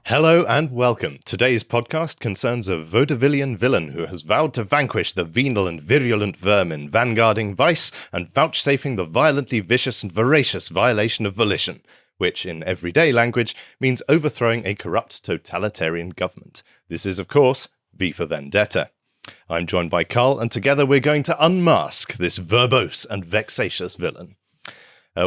Hello and welcome. Today's podcast concerns a vaudevillian villain who has vowed to vanquish the venal and virulent vermin, vanguarding vice and vouchsafing the violently vicious and voracious violation of volition, which, in everyday language, means overthrowing a corrupt totalitarian government. This is, of course, V for Vendetta. I'm joined by Carl, and together we're going to unmask this verbose and vexatious villain.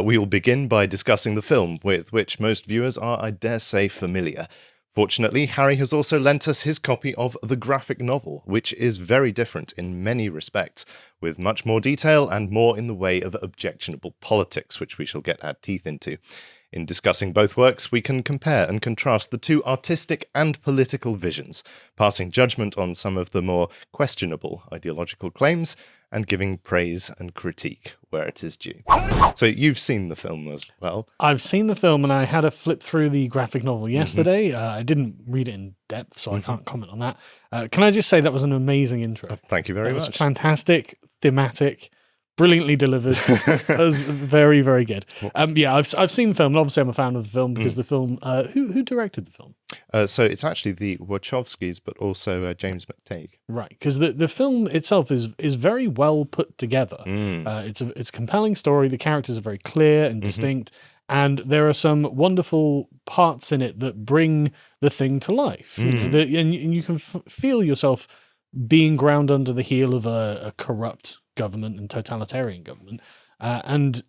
We will begin by discussing the film, with which most viewers are, I dare say, familiar. Fortunately, Harry has also lent us his copy of the graphic novel, which is very different in many respects, with much more detail and more in the way of objectionable politics, which we shall get our teeth into. In discussing both works, we can compare and contrast the two artistic and political visions, passing judgment on some of the more questionable ideological claims, and giving praise and critique where it is due. So you've seen the film as well. I've seen the film, and I had a flip through the graphic novel yesterday. I didn't read it in depth, so I can't comment on that. Can I just say that was an amazing intro? Thank you very much. It was fantastic, thematic, brilliantly delivered. It was very, very good. I've seen the film, and obviously I'm a fan of the film because the film. Who directed the film? So it's actually the Wachowskis, but also James McTeigue. Right, because the film itself is very well put together. It's a compelling story. The characters are very clear and distinct, and there are some wonderful parts in it that bring the thing to life. And you can feel yourself being ground under the heel of a corrupt government and totalitarian government, and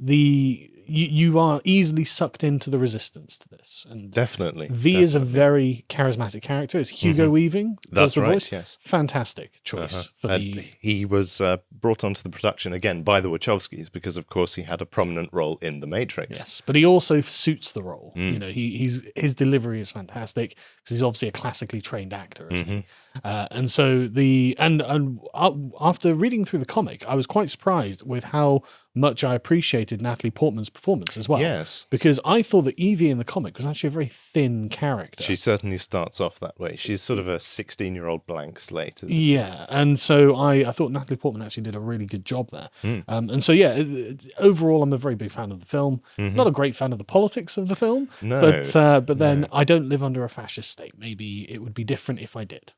you are easily sucked into the resistance to this. And Definitely. Is a very charismatic character. It's Hugo Weaving. That's the right, voice. yes. Fantastic choice for the. He was brought onto the production again by the Wachowskis because, of course, he had a prominent role in The Matrix. Yes, but he also suits the role. You know, his delivery is fantastic because he's obviously a classically trained actor, isn't he? And so after reading through the comic, I was quite surprised with how much I appreciated Natalie Portman's performance as well. Yes. Because I thought that Evie in the comic was actually a very thin character. She certainly starts off that way. She's sort of a 16-year-old blank slate, isn't Yeah, and so I thought Natalie Portman actually did a really good job there. And so, overall, I'm a very big fan of the film. Not a great fan of the politics of the film, but then I don't live under a fascist state. Maybe it would be different if I did.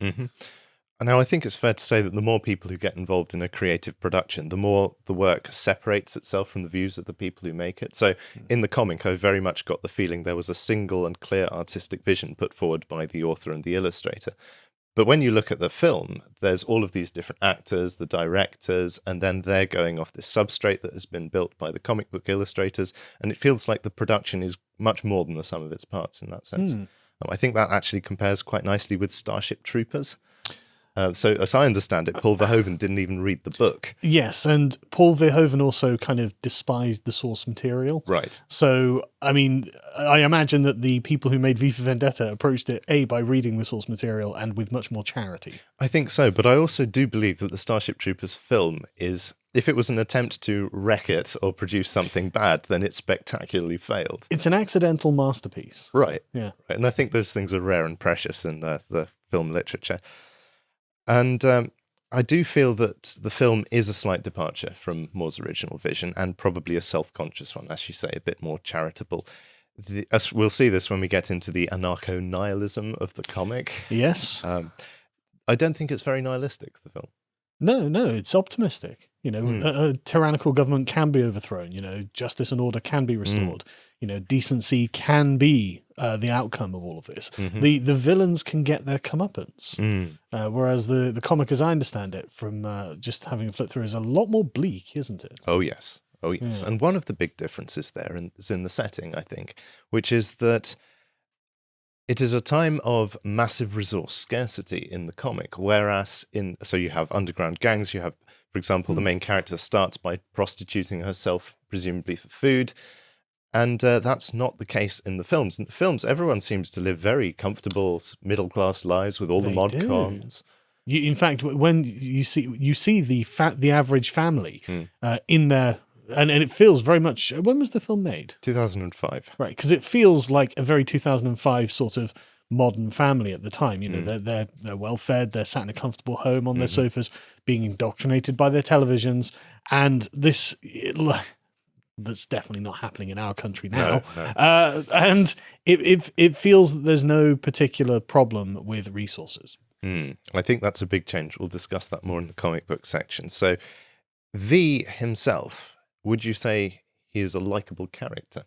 Now, I think it's fair to say that the more people who get involved in a creative production, the more the work separates itself from the views of the people who make it. So in the comic, I very much got the feeling there was a single and clear artistic vision put forward by the author and the illustrator. But when you look at the film, there's all of these different actors, the directors, and then they're going off this substrate that has been built by the comic book illustrators. And it feels like the production is much more than the sum of its parts in that sense. I think that actually compares quite nicely with Starship Troopers. So, as I understand it, Paul Verhoeven didn't even read the book. Yes, and Paul Verhoeven also kind of despised the source material. Right. So, I mean, I imagine that the people who made V for Vendetta approached it, by reading the source material and with much more charity. I think so, but I also do believe that the Starship Troopers film is, if it was an attempt to wreck it or produce something bad, then it spectacularly failed. It's an accidental masterpiece. Right. Yeah. Right. And I think those things are rare and precious in the film literature. And I do feel that the film is a slight departure from Moore's original vision, and probably a self-conscious one, as you say, a bit more charitable. We'll see this when we get into the anarcho-nihilism of the comic. Yes. I don't think it's very nihilistic, the film. No, it's optimistic. You know, a tyrannical government can be overthrown. You know, justice and order can be restored. You know, decency can be the outcome of all of this. The villains can get their comeuppance. Whereas the comic, as I understand it, from just having a flip through, is a lot more bleak, isn't it? Oh, yes. Yeah. And one of the big differences there is in the setting, I think, which is that it is a time of massive resource scarcity in the comic, whereas so you have underground gangs, you have, for example, the main character starts by prostituting herself, presumably for food, and that's not the case in the films. In the films, everyone seems to live very comfortable, middle-class lives with all the mod cons. In fact, when you see the average family in their... And it feels very much... When was the film made? 2005. Right, because it feels like a very 2005 sort of modern family at the time. You know, they're well-fed, they're sat in a comfortable home on their sofas, being indoctrinated by their televisions. And that's definitely not happening in our country now. No. And it feels that there's no particular problem with resources. I think that's a big change. We'll discuss that more in the comic book section. So V himself, would you say he is a likable character?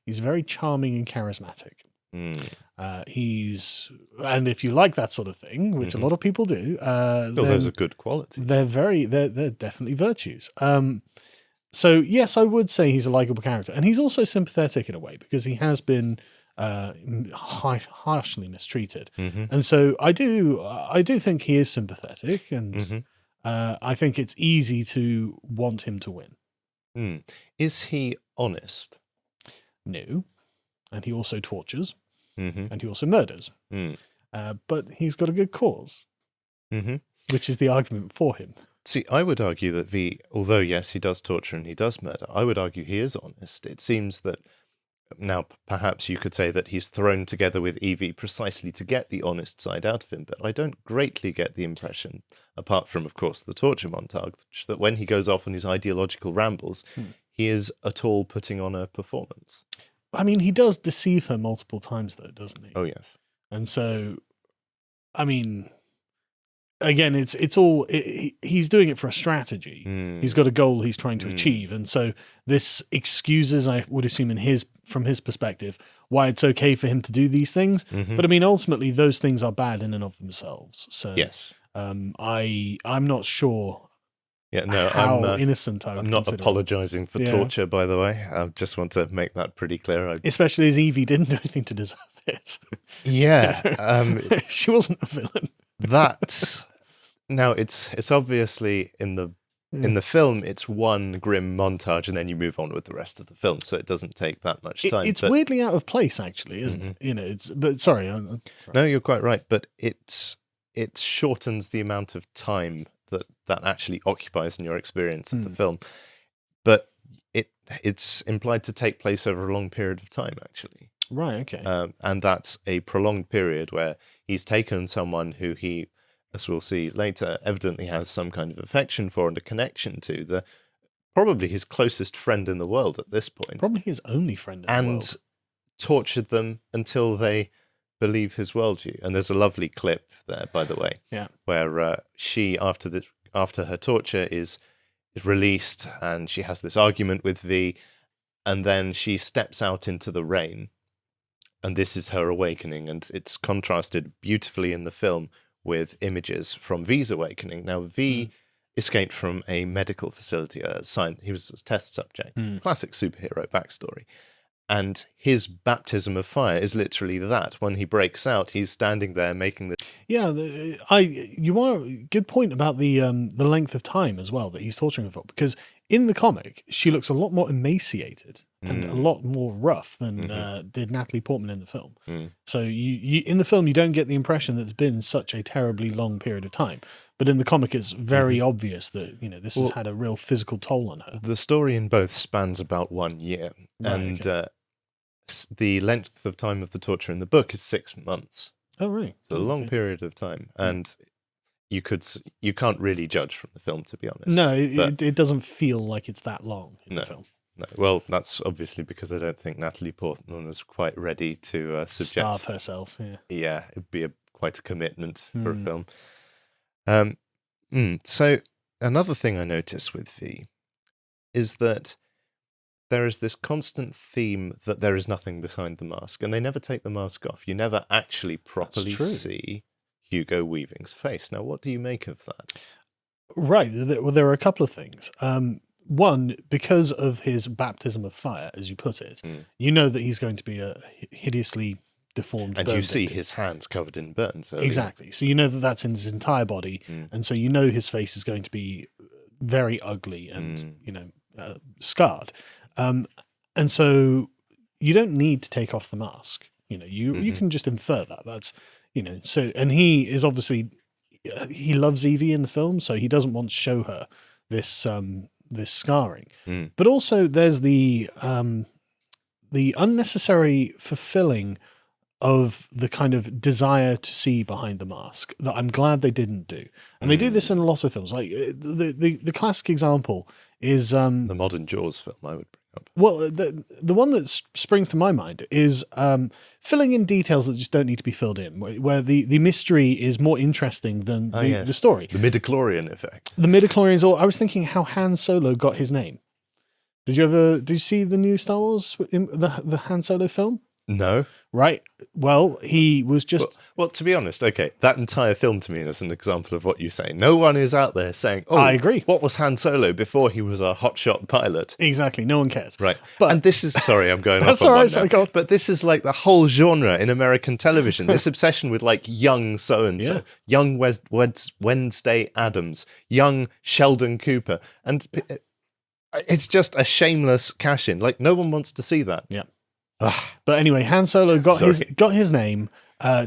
He's very charming and charismatic. And if you like that sort of thing, which a lot of people do, those are good qualities. They're definitely virtues. So yes, I would say he's a likable character, and he's also sympathetic in a way because he has been harshly mistreated, and so I do think he is sympathetic, and I think it's easy to want him to win. Is he honest? No, and he also tortures, and he also murders, but he's got a good cause, which is the argument for him. See, I would argue that V, although yes, he does torture and he does murder, I would argue he is honest. It seems that now perhaps you could say that he's thrown together with Evie precisely to get the honest side out of him, but I don't greatly get the impression, apart from, of course, the torture montage, that when he goes off on his ideological rambles, he is at all putting on a performance. I mean, he does deceive her multiple times, though, doesn't he? Oh, yes. And so, I mean, again, it's all he's doing it for a strategy. He's got a goal he's trying to achieve, and so this excuses, I would assume, from his perspective, why it's okay for him to do these things. But I mean, ultimately, those things are bad in and of themselves. So yes, I'm not sure. Yeah, no, how innocent I would I'm not consider apologising for torture, by the way. I just want to make that pretty clear. Especially as Evie didn't do anything to deserve it. Yeah, she wasn't a villain. That now it's obviously in the film it's one grim montage and then you move on with the rest of the film, so it doesn't take that much time. It's weirdly out of place, actually, isn't it? You know, but sorry. No, you're quite right, but it shortens the amount of time that actually occupies in your experience of the film. But it's implied to take place over a long period of time, actually. Right, okay. And that's a prolonged period where he's taken someone who he, as we'll see later, evidently has some kind of affection for and a connection to, probably his closest friend in the world at this point. Probably his only friend in the world. And tortured them until they believe his worldview. And there's a lovely clip there, by the way, where she, after her torture, is released, and she has this argument with V, and then she steps out into the rain, and this is her awakening, and it's contrasted beautifully in the film with images from V's awakening. Now, V escaped from a medical facility, he was a test subject, classic superhero backstory. And his baptism of fire is literally that. When he breaks out, he's standing there making the... Yeah, you are good point about the length of time as well that he's torturing her for, because in the comic she looks a lot more emaciated and a lot more rough than did Natalie Portman in the film. So you in the film you don't get the impression that it's been such a terribly long period of time, but in the comic it's very obvious that this has had a real physical toll on her. The story in both spans about 1 year, and the length of time of the torture in the book is 6 months. Oh, right. It's a long period of time, and you can't really judge from the film, to be honest. No, it doesn't feel like it's that long in the film. No. Well, that's obviously because I don't think Natalie Portman was quite ready to starve herself. Yeah, it'd be quite a commitment for a film. So another thing I noticed with V is that there is this constant theme that there is nothing behind the mask, and they never take the mask off. You never actually properly see Hugo Weaving's face. Now, what do you make of that? Right. Well, there are a couple of things. One, because of his baptism of fire, as you put it, you know that he's going to be a hideously deformed and you see his hands covered in burns. Exactly. So you know that that's in his entire body, and so you know his face is going to be very ugly and scarred. And so you don't need to take off the mask. You can just infer that. That's so, and he is obviously he loves Evie in the film, so he doesn't want to show her this this scarring. But also there's the unnecessary fulfilling of the kind of desire to see behind the mask that I'm glad they didn't do. And they do this in a lot of films. Like the classic example is the modern Jaws film, I would bring Well, the one that springs to my mind is filling in details that just don't need to be filled in, where the mystery is more interesting than the story. The midichlorian effect. The midichlorians. Or I was thinking how Han Solo got his name. Did you see the new Star Wars, the Han Solo film? No. Right. Well, he was just... Well, to be honest, okay, that entire film to me is an example of what you say. No one is out there saying, oh, I agree. What was Han Solo before he was a hotshot pilot? Exactly. No one cares. Right. But, and this is... Sorry, I'm going that's off on all right, one sorry, now. go on. But this is like the whole genre in American television. This obsession with like young so-and-so, young Wednesday Addams, young Sheldon Cooper. And it's just a shameless cash-in. Like, no one wants to see that. Yeah. But anyway, Han Solo got his name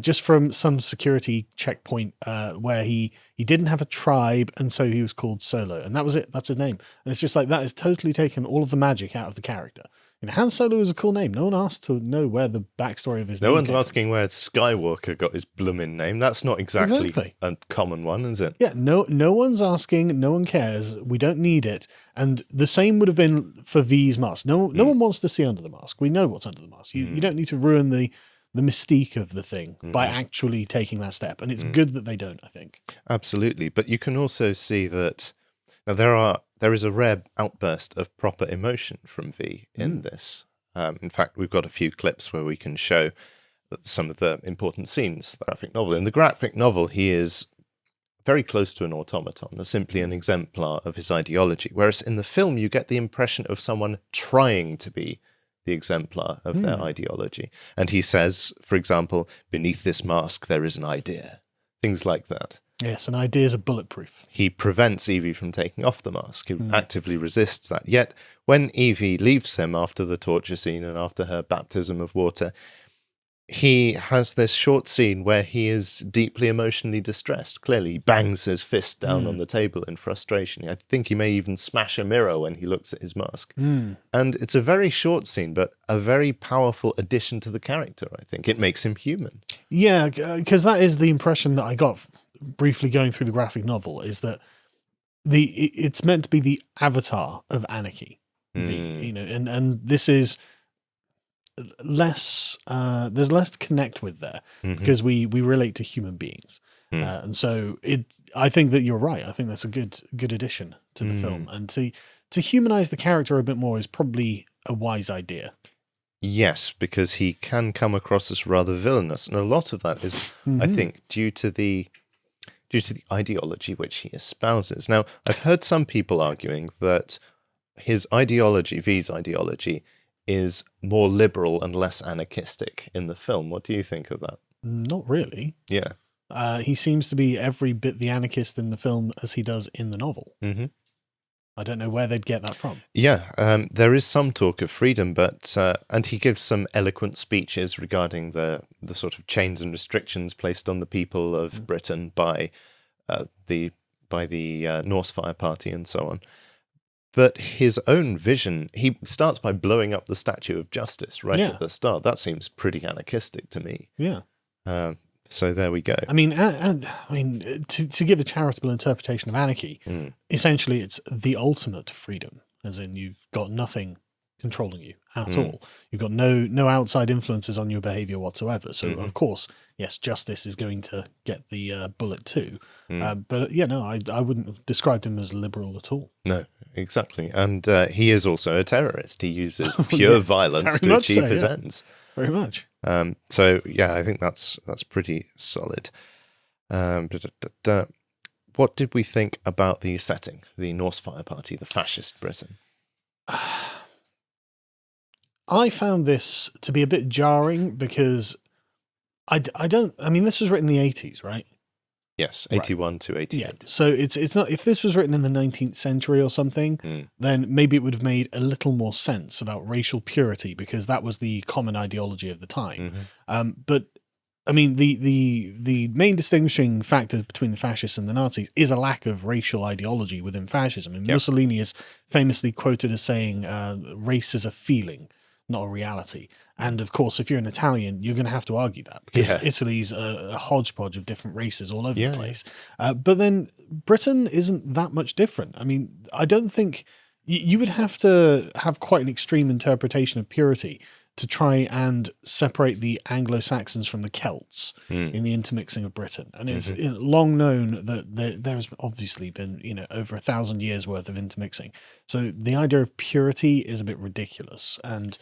just from some security checkpoint where he didn't have a tribe, and so he was called Solo, and that was it. That's his name, and it's just like that has totally taken all of the magic out of the character. And Han Solo is a cool name. No one asked to know where the backstory of his name. No one's asking where Skywalker got his blooming name. That's not exactly a common one, is it? Yeah, no one's asking. No one cares. We don't need it. And the same would have been for V's mask. No one wants to see under the mask. We know what's under the mask. You don't need to ruin the mystique of the thing by actually taking that step. And it's good that they don't, I think. Absolutely. But you can also see that now there is a rare outburst of proper emotion from V in this. In fact, we've got a few clips where we can show some of the important scenes. The graphic novel. In the graphic novel, he is very close to an automaton, simply an exemplar of his ideology. Whereas in the film, you get the impression of someone trying to be the exemplar of their ideology. And he says, for example, beneath this mask, there is an idea. Things like that. Yes, and ideas are bulletproof. He prevents Evie from taking off the mask. He actively resists that. Yet, when Evie leaves him after the torture scene and after her baptism of water, he has this short scene where he is deeply emotionally distressed. Clearly, he bangs his fist down on the table in frustration. I think he may even smash a mirror when he looks at his mask. And it's a very short scene, but a very powerful addition to the character, I think. It makes him human. Yeah, because that is the impression that I got briefly going through the graphic novel, is that it's meant to be the avatar of anarchy. And this is less there's less to connect with there because we relate to human beings, and so I think that you're right. I think that's a good addition to the film, and to humanize the character a bit more is probably a wise idea. Yes, because he can come across as rather villainous, and a lot of that is, I think, due to the ideology which he espouses. Now, I've heard some people arguing that his ideology, V's ideology, is more liberal and less anarchistic in the film. What do you think of that? Not really. Yeah. He seems to be every bit the anarchist in the film as he does in the novel. I don't know where they'd get that from. Yeah, there is some talk of freedom, but and he gives some eloquent speeches regarding the sort of chains and restrictions placed on the people of Britain by the Norse Fire Party and so on. But his own vision, he starts by blowing up the Statue of Justice right at the start. That seems pretty anarchistic to me. Yeah. So there we go. I mean, to give a charitable interpretation of anarchy, essentially it's the ultimate freedom, as in you've got nothing controlling you at all. You've got no outside influences on your behavior whatsoever. So of course, yes, justice is going to get the bullet too. But yeah, no, I wouldn't have described him as liberal at all. No, exactly. And he is also a terrorist. He uses pure violence to achieve his ends. Very much. So yeah, I think that's pretty solid. What did we think about the setting, the Norse Fire Party, the fascist Britain? I found this to be a bit jarring because I mean, this was written in the 80s, right? Yes, 81 to 88. Yeah, so it's not, if this was written in the 19th century or something, then maybe it would have made a little more sense about racial purity because that was the common ideology of the time. But I mean, the main distinguishing factor between the fascists and the Nazis is a lack of racial ideology within fascism. And Mussolini is famously quoted as saying, race is a feeling, not a reality. And of course, if you're an Italian, you're going to have to argue that because Italy's a hodgepodge of different races all over the place. But then Britain isn't that much different. I mean, I don't think You would have to have quite an extreme interpretation of purity to try and separate the Anglo-Saxons from the Celts in the intermixing of Britain. And it's long known that there's obviously been, over 1,000 years worth of intermixing. So the idea of purity is a bit ridiculous. And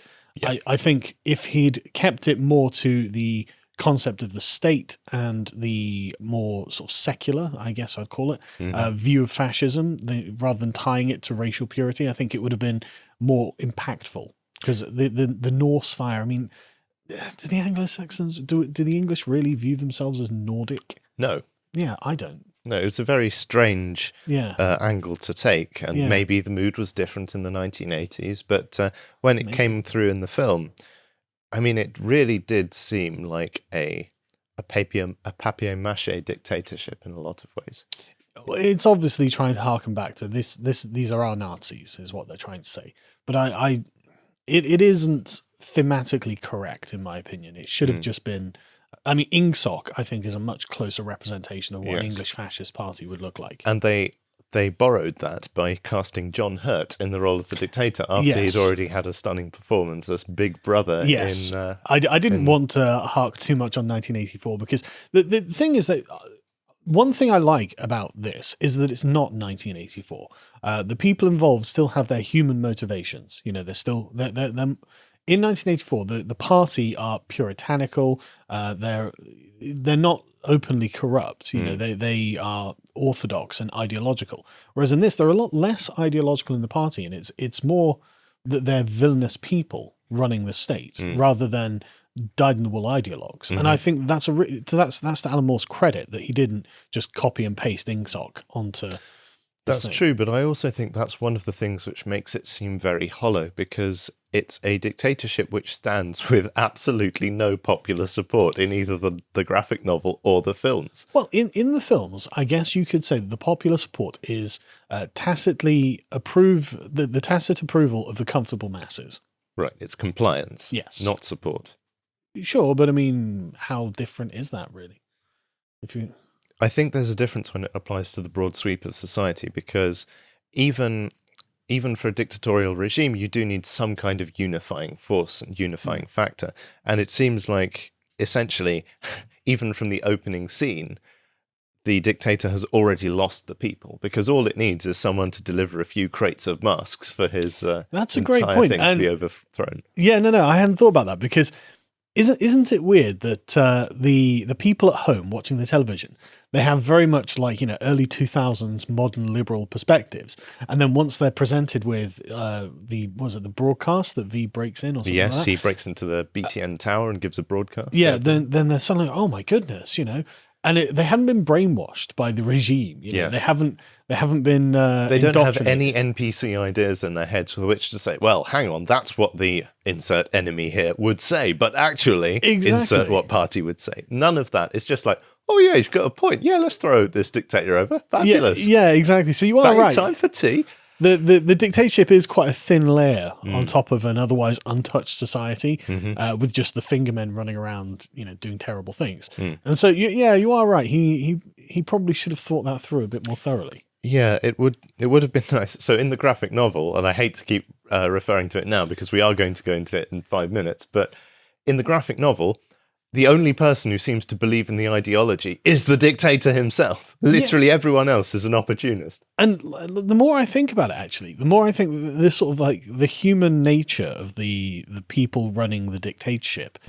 I think if he'd kept it more to the concept of the state and the more sort of secular, I guess I'd call it, view of fascism, rather than tying it to racial purity, I think it would have been more impactful. Because the Norse fire, I mean, do the Anglo-Saxons, do the English really view themselves as Nordic? No. Yeah, I don't. No, it was a very strange angle to take, and maybe the mood was different in the 1980s, but when it came through in the film, I mean, it really did seem like a papier-mâché dictatorship in a lot of ways. It's obviously trying to harken back to this. These are our Nazis, is what they're trying to say. But it isn't thematically correct, in my opinion. It should have just been... I mean, Ingsoc, I think, is a much closer representation of what an English fascist party would look like. And they borrowed that by casting John Hurt in the role of the dictator after he'd already had a stunning performance as Big Brother. Yes. I didn't want to hark too much on 1984, because the thing is that... One thing I like about this is that it's not 1984. The people involved still have their human motivations. They're still... In 1984, the party are puritanical. They're not openly corrupt. They are orthodox and ideological. Whereas in this, they're a lot less ideological in the party, and it's more that they're villainous people running the state rather than dyed-in-the-wool ideologues. And I think that's to Alan Moore's credit that he didn't just copy and paste Ingsoc onto. That's true, but I also think that's one of the things which makes it seem very hollow, because it's a dictatorship which stands with absolutely no popular support in either the graphic novel or the films. Well, in the films, I guess you could say that the popular support is the tacit approval of the comfortable masses. Right, it's compliance, not support. Sure, but I mean, how different is that really? I think there's a difference when it applies to the broad sweep of society, because even for a dictatorial regime, you do need some kind of unifying force and unifying factor. And it seems like, essentially, even from the opening scene, the dictator has already lost the people, because all it needs is someone to deliver a few crates of masks for his that's a great point. Thing to be overthrown. Yeah, no, I hadn't thought about that, because isn't it weird that the people at home watching the television, they have very much like early 2000s modern liberal perspectives, and then once they're presented with the broadcast that V breaks in or something like that? He breaks into the BTN tower and gives a broadcast. Yeah, then they're suddenly like, oh my goodness, and they hadn't been brainwashed by the regime. They haven't been. They don't have any NPC ideas in their heads with which to say, well, hang on, that's what the insert enemy here would say, but actually, insert what party would say. None of that. It's just like, oh yeah, he's got a point. Yeah, let's throw this dictator over. Fabulous. Yeah, exactly. So you are right. Time for tea. The dictatorship is quite a thin layer on top of an otherwise untouched society, with just the fingermen running around, doing terrible things. And so, you are right. He probably should have thought that through a bit more thoroughly. Yeah, it would have been nice. So in the graphic novel, and I hate to keep referring to it now because we are going to go into it in 5 minutes, but in the graphic novel, the only person who seems to believe in the ideology is the dictator himself. Literally everyone else is an opportunist. And the more I think about it, actually, the more I think that this sort of like the human nature of the people running the dictatorship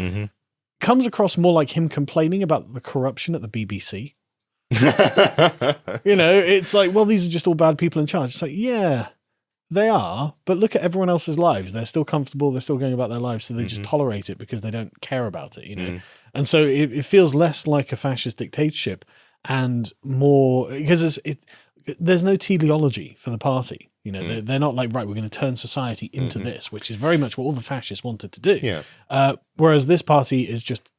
comes across more like him complaining about the corruption at the BBC. It's like, well, these are just all bad people in charge. It's like, yeah, they are, but look at everyone else's lives. They're still comfortable. They're still going about their lives. So they just tolerate it because they don't care about it, And so it feels less like a fascist dictatorship and more because there's no teleology for the party. They're not like, right, we're going to turn society into this, which is very much what all the fascists wanted to do. Yeah. Whereas this party is just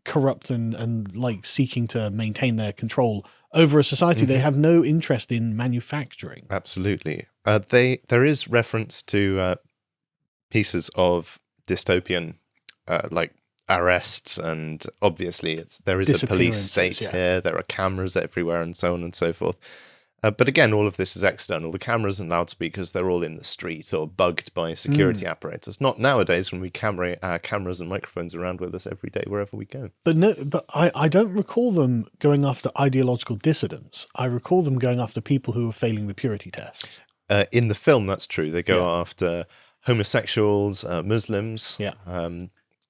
corrupt and like seeking to maintain their control over a society they have no interest in manufacturing. Absolutely. There is reference to pieces of dystopian like arrests, and obviously there is a police state here, there are cameras everywhere and so on and so forth. But again, all of this is external. The cameras and loudspeakers, they're all in the street or bugged by security apparatus. Not nowadays when we carry our cameras and microphones around with us every day, wherever we go. But I don't recall them going after ideological dissidents. I recall them going after people who are failing the purity test. In the film, that's true. They go after homosexuals, Muslims. Yeah.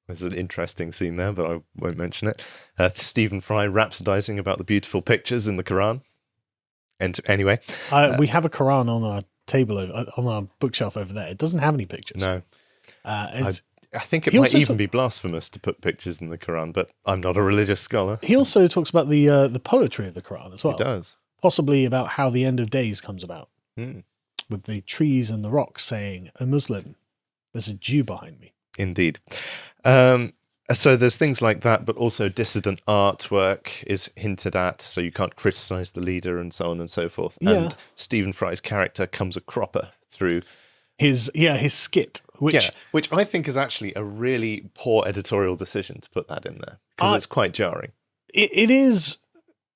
There's an interesting scene there, but I won't mention it. Stephen Fry rhapsodizing about the beautiful pictures in the Quran. And anyway, we have a Quran on our table, on our bookshelf over there. It doesn't have any pictures. No. I think it might even be blasphemous to put pictures in the Quran, but I'm not a religious scholar. He also talks about the poetry of the Quran as well. He does. Possibly about how the end of days comes about. With the trees and the rocks saying, "A Muslim, there's a Jew behind me." Indeed. So there's things like that, but also dissident artwork is hinted at, so you can't criticize the leader and so on and so forth. Yeah. And Stephen Fry's character comes a cropper through his skit, which I think is actually a really poor editorial decision to put that in there, because it's quite jarring. It is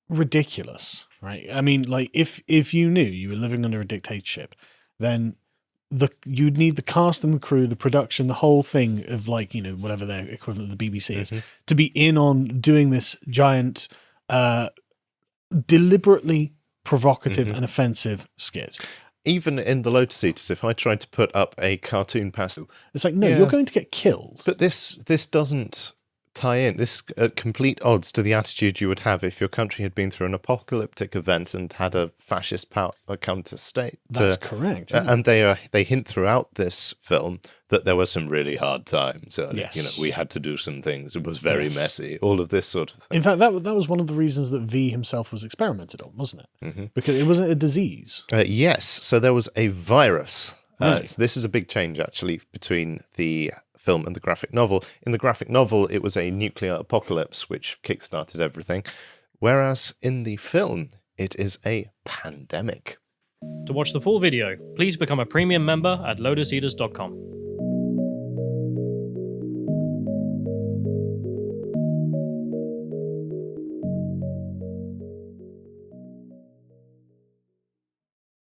ridiculous, right? I mean, like if you knew you were living under a dictatorship, then you'd need the cast and the crew, the production, the whole thing of, like, you know, whatever their equivalent of the BBC is, to be in on doing this giant, deliberately provocative and offensive skit. Even in the Lotus Eaters, if I tried to put up a cartoon past, it's like, no, you're going to get killed. But this doesn't tie in. This at complete odds to the attitude you would have if your country had been through an apocalyptic event and had a fascist power come to state. That's correct. And they hint throughout this film that there were some really hard times. Yes. You know, we had to do some things. It was very messy. All of this sort of thing. In fact, that was one of the reasons that V himself was experimented on, wasn't it? Because it wasn't a disease. Yes. So there was a virus. Right. So this is a big change, actually, between the film and the graphic novel. In the graphic novel, it was a nuclear apocalypse which kickstarted everything, whereas in the film, it is a pandemic. To watch the full video, please become a premium member at lotuseaters.com.